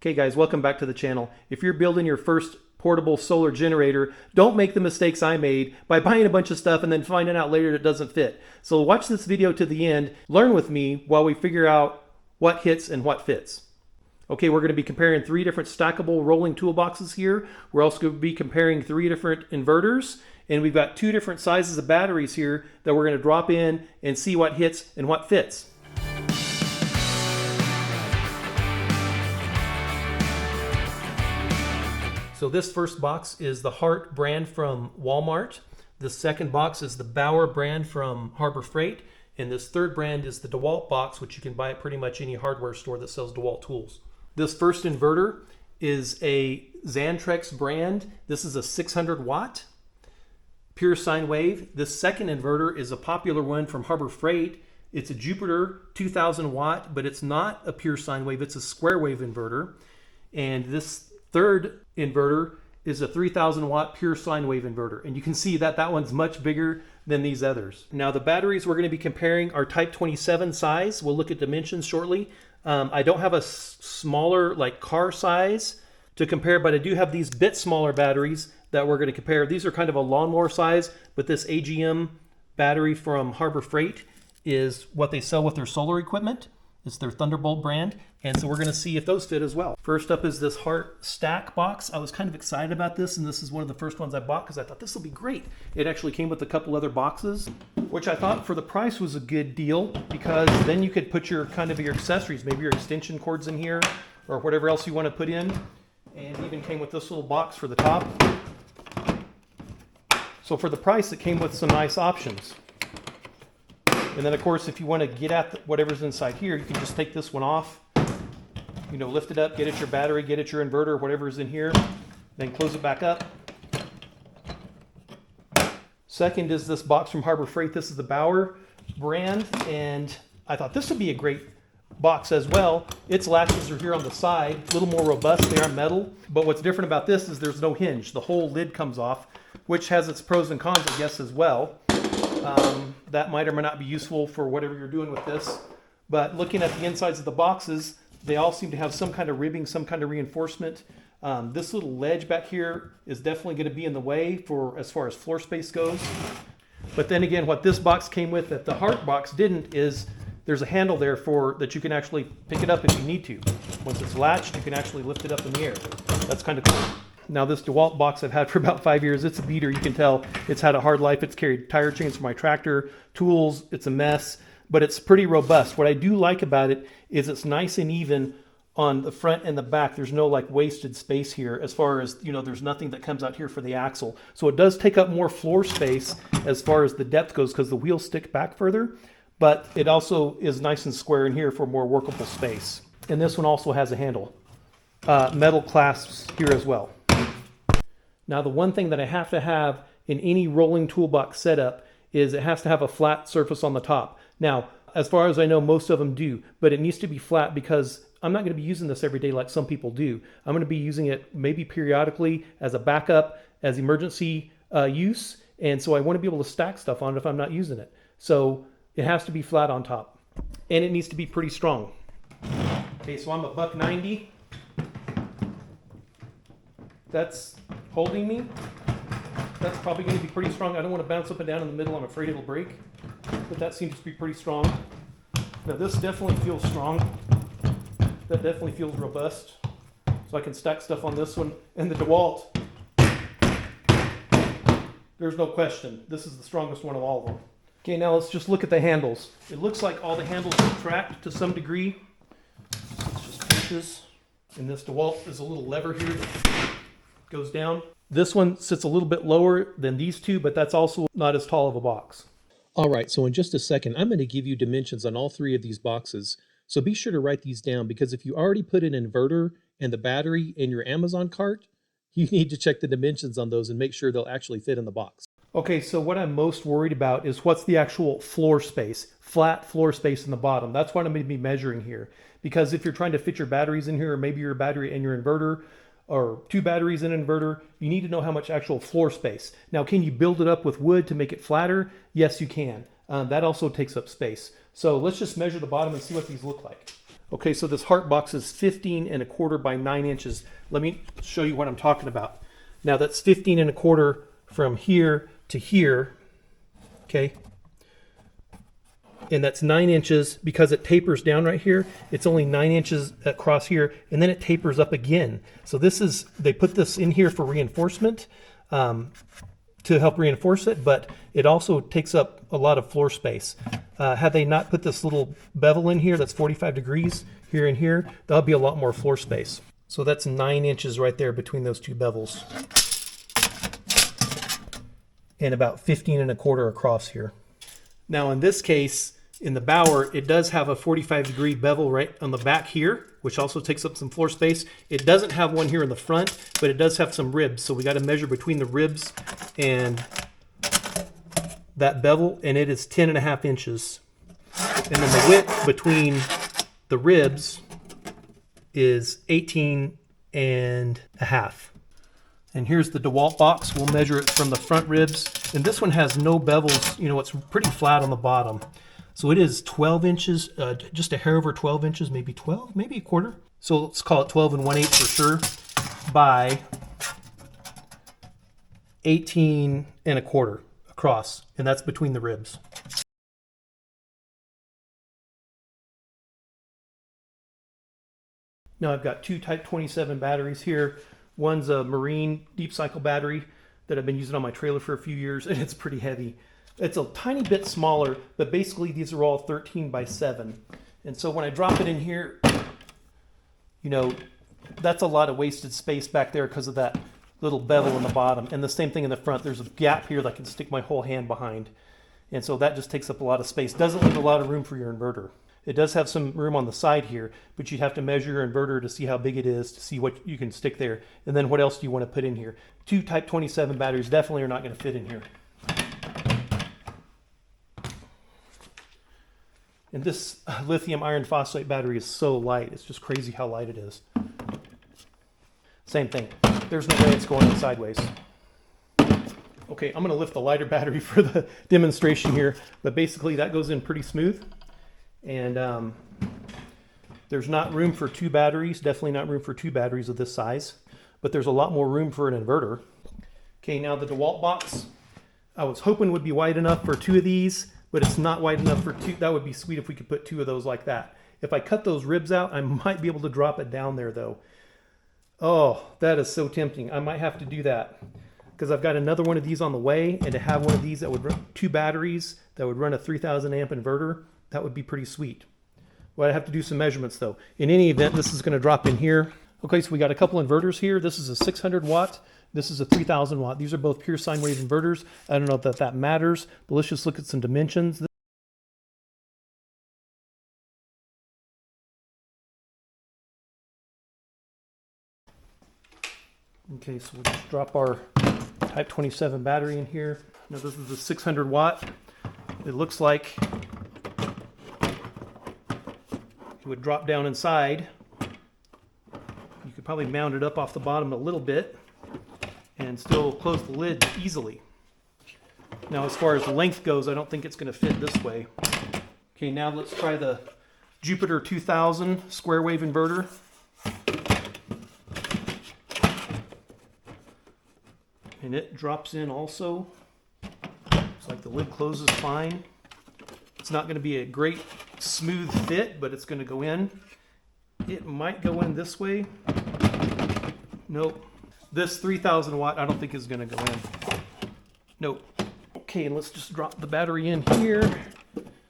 Okay guys, welcome back to the channel. If you're building your first portable solar generator, don't make the mistakes I made by buying a bunch of stuff and then finding out later it doesn't fit. So watch this video to the end, learn with me while we figure out what hits and what fits. Okay, we're going to be comparing 3 different stackable rolling toolboxes here. We're also going to be comparing 3 different inverters, and we've got 2 different sizes of batteries here that we're going to drop in and see what hits and what fits. So this first box is the Hart brand from Wal-Mart. The second box is the Bauer brand from Harbor Freight. And this third brand is the DeWALT box, which you can buy at pretty much any hardware store that sells DeWALT tools. This first inverter is a Xantrex brand. This is a 600 watt pure sine wave. This second inverter is a popular one from Harbor Freight. It's a Jupiter 2000 watt, but it's not a pure sine wave. It's a square wave inverter. And this third inverter is a 3000 watt pure sine wave inverter. And you can see that that one's much bigger than these others. Now the batteries we're going to be comparing are type 27 size. We'll look at dimensions shortly. I don't have a smaller like car size to compare, but I do have these bit smaller batteries that we're going to compare. These are kind of a lawnmower size, but this AGM battery from Harbor Freight is what they sell with their solar equipment. It's their Thunderbolt brand, and so we're going to see if those fit as well. First up is this Hart stack box. I was kind of excited about this, and this is one of the first ones I bought because I thought this will be great. It actually came with a couple other boxes, which I thought for the price was a good deal because then you could put your kind of your accessories, maybe your extension cords in here or whatever else you want to put in, and it even came with this little box for the top. So for the price, it came with some nice options. And then of course, if you want to get at whatever's inside here, you can just take this one off, you know, lift it up, get at your battery, get at your inverter, whatever's in here, then close it back up. Second is this box from Harbor Freight. This is the Bauer brand, and I thought this would be a great box as well. Its latches are here on the side, a little more robust. They are metal, but what's different about this is there's no hinge. The whole lid comes off, which has its pros and cons, I guess, as well. That might or might not be useful for whatever you're doing with this. But looking at the insides of the boxes, they all seem to have some kind of ribbing, some kind of reinforcement. This little ledge back here is definitely going to be in the way for as far as floor space goes. But then again, what this box came with that the Hart box didn't is there's a handle there for that you can actually pick it up if you need to. Once it's latched, you can actually lift it up in the air. That's kind of cool. Now this DeWALT box I've had for about 5 years. It's a beater. You can tell it's had a hard life. It's carried tire chains for my tractor, tools. It's a mess, but it's pretty robust. What I do like about it is it's nice and even on the front and the back. There's no like wasted space here as far as, you know, there's nothing that comes out here for the axle. So it does take up more floor space as far as the depth goes because the wheels stick back further, but it also is nice and square in here for more workable space. And this one also has a handle. Metal clasps here as well. Now the one thing that I have to have in any rolling toolbox setup is it has to have a flat surface on the top. Now, as far as I know, most of them do, but it needs to be flat because I'm not going to be using this every day like some people do. I'm going to be using it maybe periodically as a backup, as emergency use, and so I want to be able to stack stuff on it if I'm not using it. So it has to be flat on top, and it needs to be pretty strong. Okay, so I'm a $190. That's holding me. That's probably going to be pretty strong. I don't want to bounce up and down in the middle. I'm afraid it'll break, but that seems to be pretty strong. Now this definitely feels strong. That definitely feels robust. So I can stack stuff on this one. And the DeWALT, there's no question. This is the strongest one of all of them. Okay, now let's just look at the handles. It looks like all the handles retract to some degree. It's just pinches. And this DeWALT is a little lever here that goes down. This one sits a little bit lower than these two, but that's also not as tall of a box. All right, so in just a second, I'm going to give you dimensions on all 3 of these boxes. So be sure to write these down because if you already put an inverter and the battery in your Amazon cart, you need to check the dimensions on those and make sure they'll actually fit in the box. Okay, so what I'm most worried about is what's the actual floor space, flat floor space in the bottom. That's what I'm going to be measuring here. Because if you're trying to fit your batteries in here, or maybe your battery and your inverter, or 2 batteries in an inverter, you need to know how much actual floor space. Now, can you build it up with wood to make it flatter? Yes, you can. That also takes up space. So let's just measure the bottom and see what these look like. Okay, so this Hart box is 15 1/4 by 9 inches. Let me show you what I'm talking about. Now that's 15 1/4 from here to here, okay? And that's 9 inches because it tapers down right here. It's only 9 inches across here, and then it tapers up again. So this is, they put this in here for reinforcement, to help reinforce it, but it also takes up a lot of floor space. Had they not put this little bevel in here that's 45 degrees here and here, that'll be a lot more floor space. So that's 9 inches right there between those two bevels. And about 15 1/4 across here. Now in this case, in the Bauer, it does have a 45-degree bevel right on the back here, which also takes up some floor space. It doesn't have one here in the front, but it does have some ribs. So we got to measure between the ribs and that bevel, and it is 10 1/2 inches. And then the width between the ribs is 18 1/2. And here's the DeWALT box. We'll measure it from the front ribs. And this one has no bevels. You know, it's pretty flat on the bottom. So it is 12 inches, just a hair over 12 inches, maybe 12, maybe 1/4. So let's call it 12 1/8 for sure, by 18 1/4 across. And that's between the ribs. Now I've got two Type 27 batteries here. One's a marine deep cycle battery that I've been using on my trailer for a few years, and it's pretty heavy. It's a tiny bit smaller, but basically these are all 13 by 7. And so when I drop it in here, you know, that's a lot of wasted space back there because of that little bevel in the bottom. And the same thing in the front. There's a gap here that I can stick my whole hand behind. And so that just takes up a lot of space. Doesn't leave a lot of room for your inverter. It does have some room on the side here, but you'd have to measure your inverter to see how big it is, to see what you can stick there. And then what else do you want to put in here? Two Type 27 batteries definitely are not going to fit in here. And this lithium iron phosphate battery is so light. It's just crazy how light it is. Same thing. There's no way it's going sideways. Okay, I'm going to lift the lighter battery for the demonstration here, but basically that goes in pretty smooth. And there's not room for two batteries, definitely not room for two batteries of this size, but there's a lot more room for an inverter. Okay, now the DeWALT box, I was hoping would be wide enough for two of these, but it's not wide enough for two. That would be sweet if we could put two of those like that. If I cut those ribs out, I might be able to drop it down there though. Oh, that is so tempting. I might have to do that because I've got another one of these on the way, and to have one of these that would run two batteries that would run a 3,000 amp inverter, that would be pretty sweet. Well, I have to do some measurements though. In any event, this is going to drop in here. Okay, so we got a couple inverters here. This is a 600 watt. This is a 3000 watt. These are both pure sine wave inverters. I don't know if that matters, but let's just look at some dimensions. Okay, so we'll just drop our Type 27 battery in here. Now this is a 600 watt. It looks like it would drop down inside. You could probably mount it up off the bottom a little bit and still close the lid easily. Now as far as length goes, I don't think it's going to fit this way. Okay, now let's try the Jupiter 2000 square wave inverter. And it drops in also. Looks like the lid closes fine. It's not going to be a great smooth fit, but it's going to go in. It might go in this way. Nope. This 3000 watt I don't think is going to go in. Nope. Okay, and let's just drop the battery in here.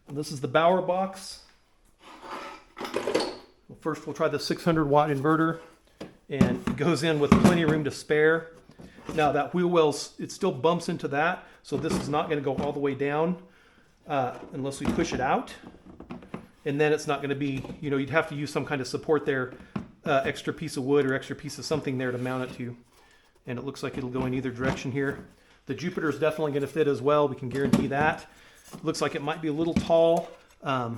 And this is the Bauer box. Well, first we'll try the 600 watt inverter, and it goes in with plenty of room to spare. Now that wheel wells, it still bumps into that, so this is not going to go all the way down unless we push it out. And then it's not going to be, you know, you'd have to use some kind of support there, extra piece of wood or extra piece of something there to mount it to. And it looks like it'll go in either direction here. The Jupiter is definitely going to fit as well. We can guarantee that. Looks like it might be a little tall.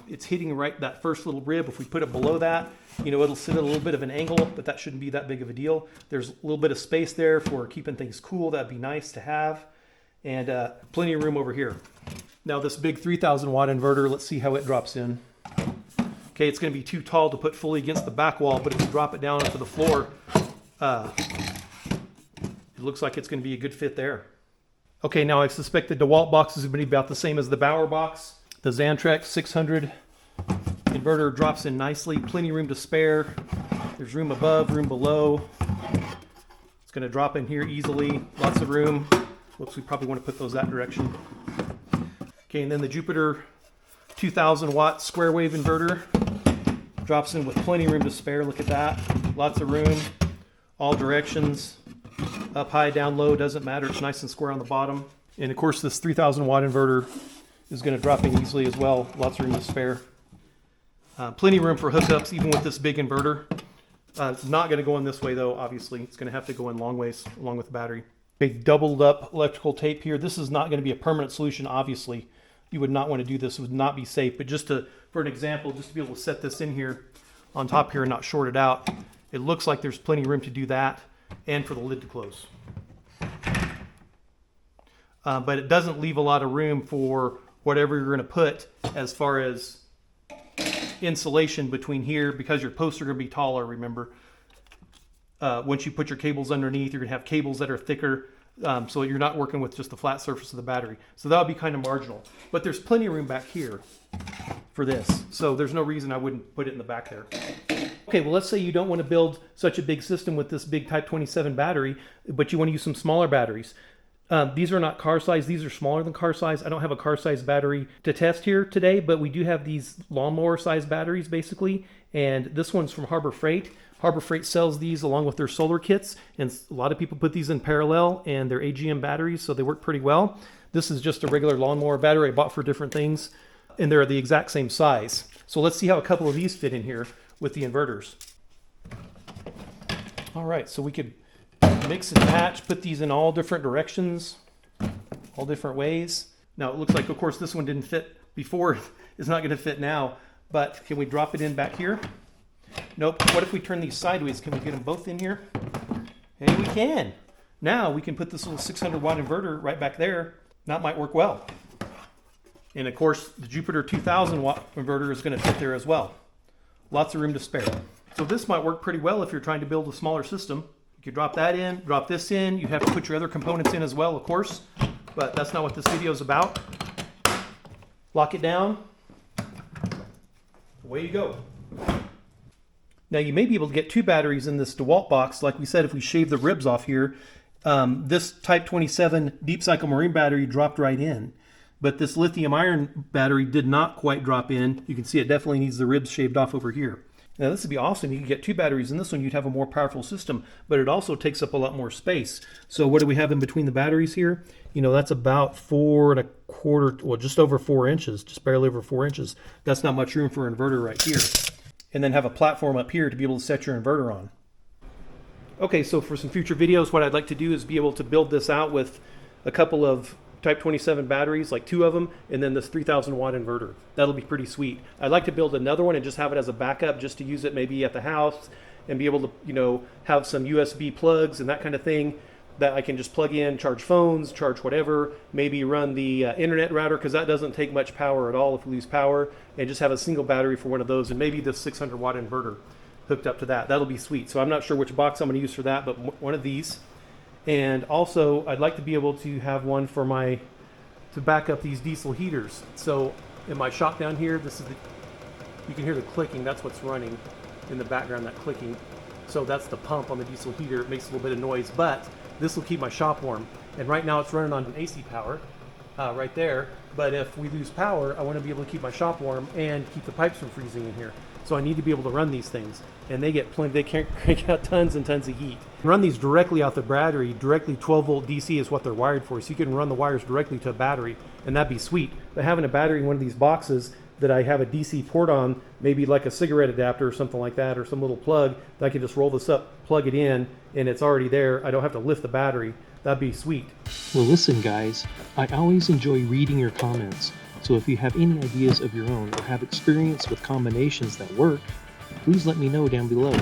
It's hitting right that first little rib. If we put it below that, you know, it'll sit at a little bit of an angle, but that shouldn't be that big of a deal. There's a little bit of space there for keeping things cool. That'd be nice to have. And plenty of room over here. Now this big 3000 watt inverter, let's see how it drops in. Okay, it's going to be too tall to put fully against the back wall, but if you drop it down onto the floor, it looks like it's going to be a good fit there. Okay, now I suspect the DeWALT box is going to be about the same as the Bauer box. The Xantrex 600 inverter drops in nicely, plenty of room to spare. There's room above, room below. It's going to drop in here easily, lots of room. Whoops, we probably want to put those that direction. Okay, and then the Jupiter 2000 watt square wave inverter drops in with plenty of room to spare. Look at that, lots of room, all directions, up high, down low, doesn't matter. It's nice and square on the bottom. And of course this 3000 watt inverter is going to drop in easily as well, lots of room to spare. Plenty of room for hookups even with this big inverter. It's not going to go in this way though, obviously. It's going to have to go in long ways along with the battery. Okay, doubled up electrical tape here. This is not going to be a permanent solution, obviously. You would not want to do this. It would not be safe. But just for an example, just to be able to set this in here on top here and not short it out, it looks like there's plenty of room to do that and for the lid to close. But it doesn't leave a lot of room for whatever you're going to put as far as insulation between here, because your posts are going to be taller, remember. Once you put your cables underneath, you're going to have cables that are thicker, so you're not working with just the flat surface of the battery. So that would be kind of marginal. But there's plenty of room back here for this, so there's no reason I wouldn't put it in the back there. Okay, well, let's say you don't want to build such a big system with this big Type 27 battery, but you want to use some smaller batteries. These are not car size. These are smaller than car size. I don't have a car size battery to test here today, but we do have these lawnmower size batteries basically. And this one's from Harbor Freight. Harbor Freight sells these along with their solar kits. And a lot of people put these in parallel, and they're AGM batteries, so they work pretty well. This is just a regular lawnmower battery I bought for different things, and they're the exact same size. So let's see how a couple of these fit in here with the inverters. All right, so we could mix and match, put these in all different directions, all different ways. Now it looks like, of course, this one didn't fit before. It's not going to fit now, but can we drop it in back here? Nope. What if we turn these sideways? Can we get them both in here? Hey, we can. Now we can put this little 600 watt inverter right back there. That might work well. And of course, the Jupiter 2000 watt inverter is going to fit there as well. Lots of room to spare. So this might work pretty well if you're trying to build a smaller system. You could drop that in, drop this in. You have to put your other components in as well, of course, but that's not what this video is about. Lock it down. Away you go. Now you may be able to get two batteries in this DeWALT box. Like we said, if we shave the ribs off here, this Type 27 deep cycle marine battery dropped right in. But this lithium iron battery did not quite drop in. You can see it definitely needs the ribs shaved off over here. Now this would be awesome. You could get two batteries in this one. You'd have a more powerful system, but it also takes up a lot more space. So what do we have in between the batteries here? You know, that's about 4 1/4, well, just over 4 inches, just barely over 4 inches. That's not much room for an inverter right here. And then have a platform up here to be able to set your inverter on. Okay, so for some future videos, what I'd like to do is be able to build this out with a couple of Type 27 batteries, like 2 of them, and then this 3000 watt inverter. That'll be pretty sweet. I'd like to build another one and just have it as a backup, just to use it maybe at the house and be able to, you know, have some USB plugs and that kind of thing that I can just plug in, charge phones, charge whatever, maybe run the internet router, because that doesn't take much power at all if we lose power, and just have a single battery for one of those, and maybe the 600 watt inverter hooked up to that. That'll be sweet. So I'm not sure which box I'm going to use for that, but one of these. And also I'd like to be able to have one for to back up these diesel heaters. So in my shop down here, you can hear the clicking. That's what's running in the background, that clicking. So that's the pump on the diesel heater. It makes a little bit of noise, but this will keep my shop warm. And right now it's running on AC power right there. But if we lose power, I want to be able to keep my shop warm and keep the pipes from freezing in here. So I need to be able to run these things, and they can't crank out tons and tons of heat. Run these directly out the battery, directly 12 volt DC is what they're wired for, so you can run the wires directly to a battery, and that'd be sweet. But having a battery in one of these boxes that I have a DC port on, maybe like a cigarette adapter or something like that, or some little plug, that I can just roll this up, plug it in, and it's already there. I don't have to lift the battery. That'd be sweet. Well, listen, guys, I always enjoy reading your comments. So if you have any ideas of your own or have experience with combinations that work, please let me know down below.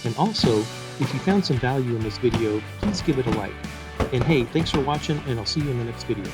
And also, if you found some value in this video, please give it a like. And hey, thanks for watching, and I'll see you in the next video.